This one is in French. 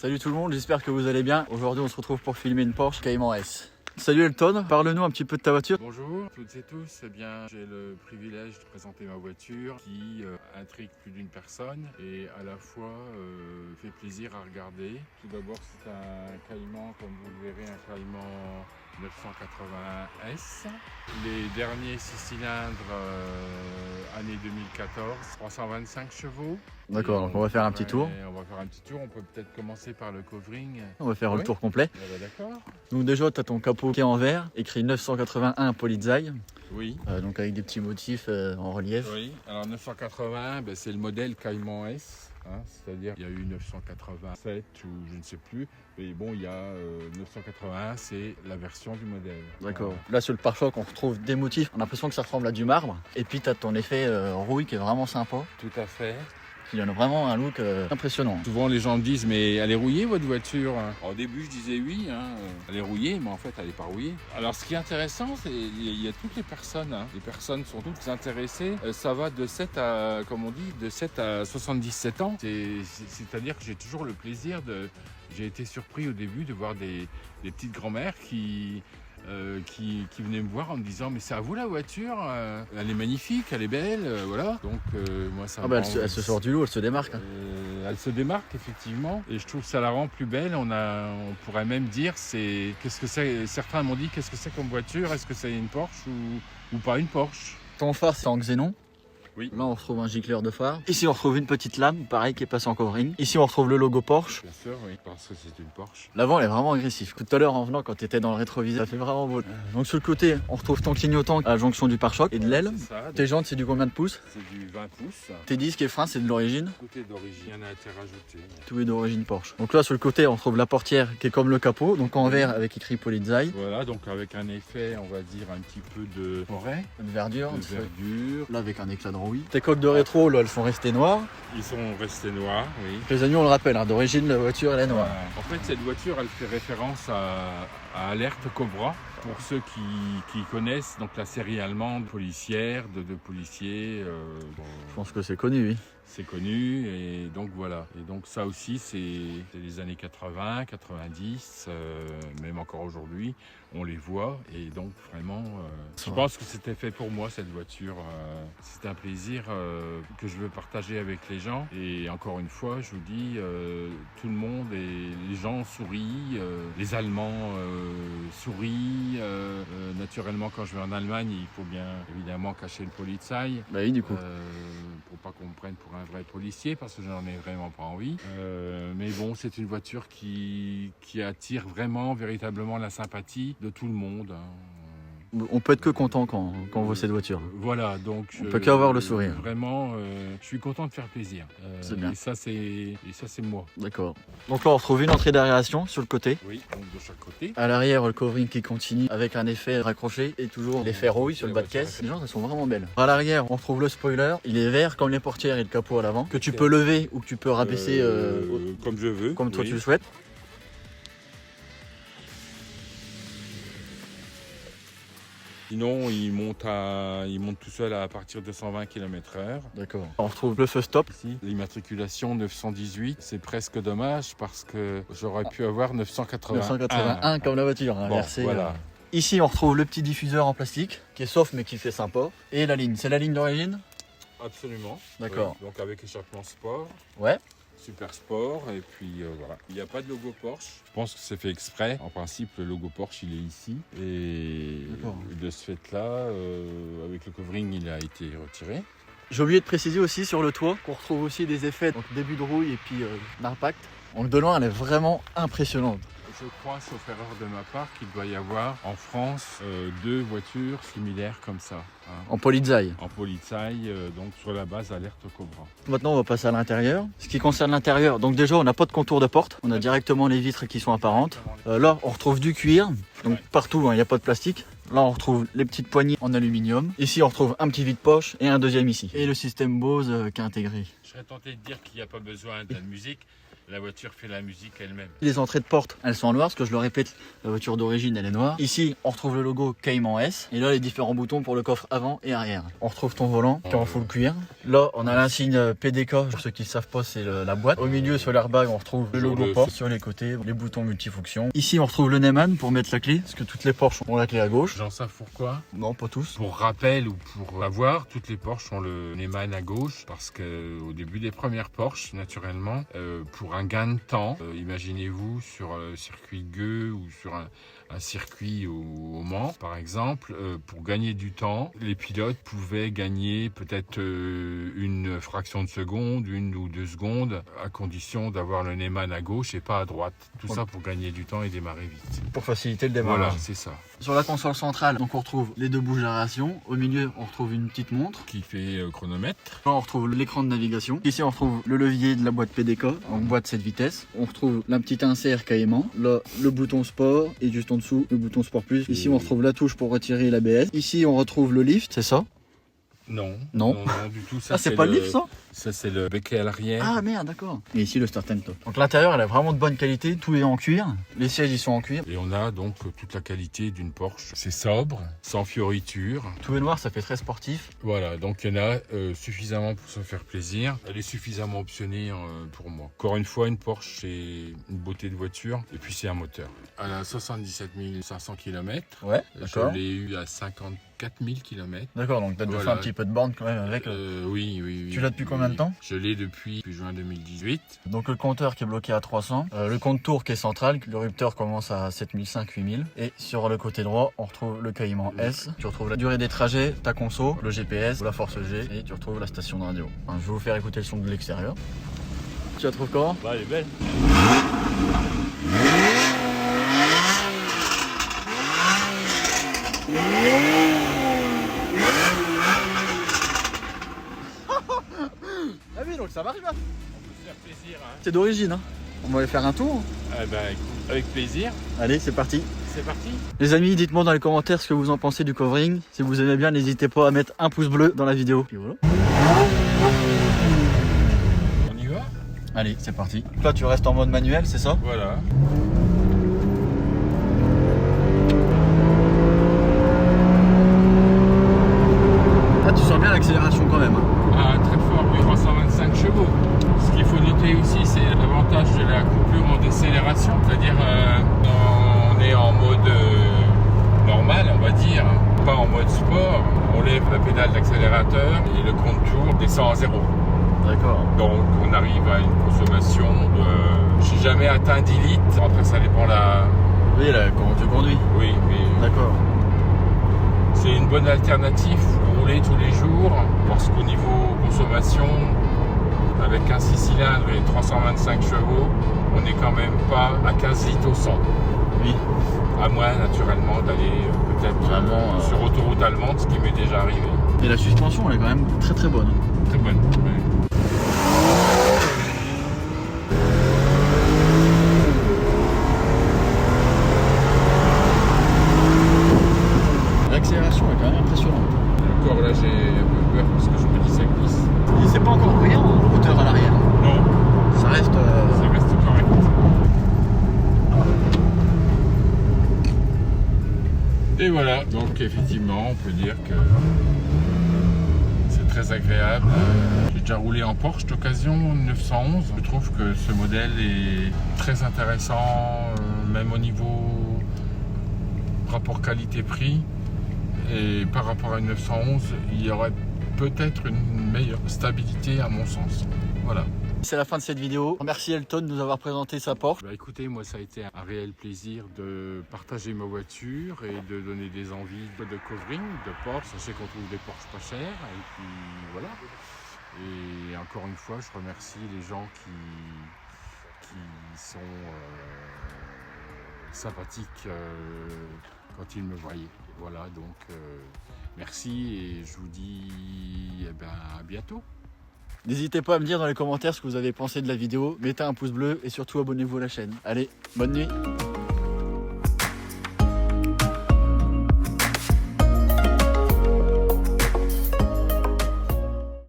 Salut tout le monde, j'espère que vous allez bien. Aujourd'hui on se retrouve pour filmer une Porsche Cayman S. Salut Elton, parle-nous un petit peu de ta voiture. Bonjour toutes et tous, eh bien j'ai le privilège de présenter ma voiture qui intrigue plus d'une personne et à la fois fait plaisir à regarder. Tout d'abord c'est un Cayman, comme vous le verrez, un Cayman 980S. Les derniers 6 cylindres année 2014, 325 chevaux. D'accord, donc on va faire un petit tour. On va faire un petit tour, on peut peut-être commencer par le covering. On va faire le tour complet. D'accord. Donc déjà tu as ton capot qui est en vert, écrit 981 Polizei. Oui. Donc avec des petits motifs en relief. Oui, alors 980, ben, c'est le modèle Cayman S. Hein, c'est-à-dire il y a eu 987 ou je ne sais plus, mais bon il y a 981, c'est la version du modèle. D'accord. Là sur le pare-choc on retrouve des motifs, on a l'impression que ça ressemble à du marbre. Et puis tu as ton effet rouille qui est vraiment sympa. Tout à fait. Qui donne vraiment un look impressionnant. Souvent les gens me disent mais elle est rouillée votre voiture? Au début je disais oui, hein, elle est rouillée, mais en fait elle n'est pas rouillée. Alors ce qui est intéressant, c'est qu'il y a toutes les personnes, hein. Les personnes sont toutes intéressées. Ça va de 7 à, comme on dit, de 7 à 77 ans. C'est-à-dire que j'ai toujours le plaisir de... J'ai été surpris au début de voir des petites grand-mères qui venaient me voir en me disant mais c'est à vous la voiture, elle est magnifique, elle est belle, voilà. Donc moi ça elle se sort du lot, elle se démarque. Elle se démarque effectivement et je trouve que ça la rend plus belle. On pourrait même dire qu'est-ce que c'est. Certains m'ont dit qu'est-ce que c'est comme voiture, est-ce que c'est une Porsche ou pas une Porsche. Ton phare c'est en xénon. Oui. Là on retrouve un gicleur de phare. Ici on retrouve une petite lame, pareil, qui est passée en covering. Ici on retrouve le logo Porsche. Bien sûr, oui, parce que c'est une Porsche. L'avant elle est vraiment agressif. Tout à l'heure en venant quand tu étais dans le rétroviseur, ça fait vraiment beau. Donc sur le côté on retrouve ton clignotant à la jonction du pare-choc et de l'aile. Tes jantes c'est du combien de pouces? C'est du 20 pouces. Tes disques et freins c'est de l'origine? Tout est d'origine, rien n'a été rajouté. Tout est d'origine Porsche. Donc là sur le côté on retrouve la portière qui est comme le capot, donc en vert avec écrit Polizei. Voilà, donc avec un effet on va dire un petit peu de forêt. De verdure. De verdure. Là avec un éclat de rouille. Tes coques de rétro là elles sont restées noires. Ils sont restés noirs, oui. Les amis on le rappelle, hein, d'origine la voiture elle est noire. En fait cette voiture elle fait référence à Alerte Cobra. Pour ceux qui connaissent donc la série allemande policière, de policiers. Je pense que c'est connu, oui. C'est connu et donc voilà. Et donc ça aussi c'est les années 80, 90, même encore aujourd'hui, on les voit et donc vraiment je pense que c'était fait pour moi cette voiture. C'est un plaisir que je veux partager avec les gens et encore une fois je vous dis tout le monde et les gens sourient, les Allemands sourient. Naturellement quand je vais en Allemagne il faut bien évidemment cacher le Polizei. Bah oui du coup. Pour pas qu'on me prenne pour un vrai policier parce que j'en ai vraiment pas envie. Mais bon, c'est une voiture qui attire vraiment, véritablement la sympathie de tout le monde. Hein. On peut être que content quand on voit cette voiture. Voilà, donc on peut qu'avoir le sourire. Vraiment, je suis content de faire plaisir. C'est bien. Et ça, c'est moi. D'accord. Donc là, on retrouve une entrée d'aération sur le côté. Oui, donc de chaque côté. À l'arrière, le covering qui continue avec un effet raccroché et toujours l'effet rouille sur le bas de caisse. Les gens, elles sont vraiment belles. À l'arrière, on retrouve le spoiler. Il est vert comme les portières et le capot à l'avant, que tu peux lever ou que tu peux rabaisser comme je veux. Comme toi tu le souhaites. Sinon, il monte tout seul à partir de 120 km/h. D'accord. On retrouve le feu stop. Ici, l'immatriculation 918. C'est presque dommage parce que j'aurais pu avoir 981 comme la voiture. Bon, voilà. Ici, on retrouve le petit diffuseur en plastique qui est soft mais qui fait sympa. Et la ligne, c'est la ligne d'origine? Absolument. D'accord. Oui, donc avec échappement sport. Ouais. Super sport et puis voilà. Il n'y a pas de logo Porsche. Je pense que c'est fait exprès. En principe, le logo Porsche, il est ici. Et de ce fait-là, avec le covering, il a été retiré. J'ai oublié de préciser aussi sur le toit qu'on retrouve aussi des effets, donc début de rouille et puis d'impact. Donc de loin, elle est vraiment impressionnante. Je crois, sauf erreur de ma part, qu'il doit y avoir en France 2 voitures similaires comme ça. Hein. En Polizei. En Polizei, donc sur la base Alerte Cobra. Maintenant, on va passer à l'intérieur. Ce qui concerne l'intérieur, donc déjà, on n'a pas de contour de porte. On a directement les vitres qui sont apparentes. Là, on retrouve du cuir. Donc partout, il n'y a pas de plastique. Là, on retrouve les petites poignées en aluminium. Ici, on retrouve un petit vide-poche et un deuxième ici. Et le système Bose qui est intégré. Je serais tenté de dire qu'il n'y a pas besoin de la musique. La voiture fait la musique elle-même. Les entrées de porte, elles sont en noir, parce que je le répète, la voiture d'origine elle est noire. Ici, on retrouve le logo Cayman S. Et là, les différents boutons pour le coffre avant et arrière. On retrouve ton volant qui est en full cuir. Là, on a l'insigne PDK. Pour ceux qui ne savent pas, c'est la boîte. Au milieu, sur l'airbag, on retrouve le logo Porsche. Sur les côtés, les boutons multifonctions. Ici, on retrouve le Neyman pour mettre la clé, parce que toutes les Porsche ont la clé à gauche. J'en sais pourquoi? Non, pas tous. Pour rappel ou pour avoir, toutes les Porsche ont le Neyman à gauche parce que au début des premières Porsche, naturellement, pour un gain de temps, imaginez-vous sur circuit Gueux ou sur un circuit au Mans, par exemple, pour gagner du temps, les pilotes pouvaient gagner peut-être une fraction de seconde, 1 ou 2 secondes, à condition d'avoir le Neyman à gauche et pas à droite. Tout ça pour gagner du temps et démarrer vite. Pour faciliter le démarrage. Voilà, c'est ça. Sur la console centrale, donc on retrouve les 2 bouches d'aération. Au milieu, on retrouve une petite montre. Qui fait chronomètre. Là, on retrouve l'écran de navigation. Ici, on retrouve le levier de la boîte PDK, en boîte 7 vitesses. On retrouve la petite insert Cayman. Là, le bouton sport et juste en dessous, le bouton sport plus. Ici, on retrouve la touche pour retirer l'ABS. Ici, on retrouve le lift, c'est ça? Non, non du tout. Ça, c'est pas le lift, ça? Ça, c'est le becquet à l'arrière. Ah merde, d'accord. Et ici, le start and stop. Donc l'intérieur, elle est vraiment de bonne qualité. Tout est en cuir. Les sièges, ils sont en cuir. Et on a donc toute la qualité d'une Porsche. C'est sobre, sans fioritures. Tout est noir, ça fait très sportif. Voilà, donc il y en a suffisamment pour se faire plaisir. Elle est suffisamment optionnée pour moi. Encore une fois, une Porsche, c'est une beauté de voiture. Et puis, c'est un moteur. Elle a 77 500 km. Ouais, d'accord. Je l'ai eu à 54 000 km. D'accord, donc tu as déjà fait un petit peu de borne quand même avec. Oui. Tu l'as depuis combien de temps? Je l'ai depuis juin 2018. Donc le compteur qui est bloqué à 300, le compte tour qui est central, le rupteur commence à 7500, 8000. Et sur le côté droit, on retrouve le Cayman S. Tu retrouves la durée des trajets, ta conso, le GPS, la force G et tu retrouves la station de radio. Enfin, je vais vous faire écouter le son de l'extérieur. Tu la trouves comment? Bah, elle est belle. Ah oui, donc ça marche bien. On peut se faire plaisir. Hein. C'est d'origine, hein. On va aller faire un tour. Eh ben, écoute, avec plaisir. Allez, c'est parti. C'est parti. Les amis, dites-moi dans les commentaires ce que vous en pensez du covering. Si vous aimez bien, n'hésitez pas à mettre un pouce bleu dans la vidéo. Et voilà. On y va? Allez, c'est parti. Là, tu restes en mode manuel, c'est ça? Voilà. Là, tu sens bien l'accélération quand même. Ah, très fort, 325 chevaux. Ce qu'il faut noter aussi, c'est l'avantage de la coupure en décélération. C'est-à-dire, on est en mode normal, on va dire, pas en mode sport. On lève la pédale d'accélérateur et le compte tour descend à 0. D'accord. Donc, on arrive à une consommation de... J'ai jamais atteint 10 litres. Après, ça dépend la... Oui, là, comment tu conduis. Oui, mais... D'accord. C'est une bonne alternative pour rouler tous les jours, parce qu'au niveau consommation, avec un 6 cylindres et 325 chevaux, on n'est quand même pas à 15 litres au 100. Oui. À moins, naturellement, d'aller peut-être sur autoroute allemande, ce qui m'est déjà arrivé. Et la suspension, elle est quand même très très bonne. Très bonne. Oui. L'accélération est quand même impressionnante. Encore là, j'ai un peu peur parce que je me dis ça glisse. Et c'est pas encore brillant, hein, hauteur à l'arrière. Non, Ça reste... ça reste correct. Et voilà, donc effectivement, on peut dire que c'est très agréable. J'ai déjà roulé en Porsche d'occasion 911. Je trouve que ce modèle est très intéressant, même au niveau rapport qualité-prix. Et par rapport à une 911, il y aurait peut-être une meilleure stabilité à mon sens. Voilà. C'est la fin de cette vidéo. Merci Elton de nous avoir présenté sa Porsche. Bah écoutez, moi ça a été un réel plaisir de partager ma voiture et de donner des envies de covering, de Porsche. Je sais qu'on trouve des Porsche pas chers et puis voilà. Et encore une fois, je remercie les gens qui sont sympathiques quand ils me voyaient. Voilà, donc merci et je vous dis à bientôt. N'hésitez pas à me dire dans les commentaires ce que vous avez pensé de la vidéo. Mettez un pouce bleu et surtout abonnez-vous à la chaîne. Allez, bonne nuit.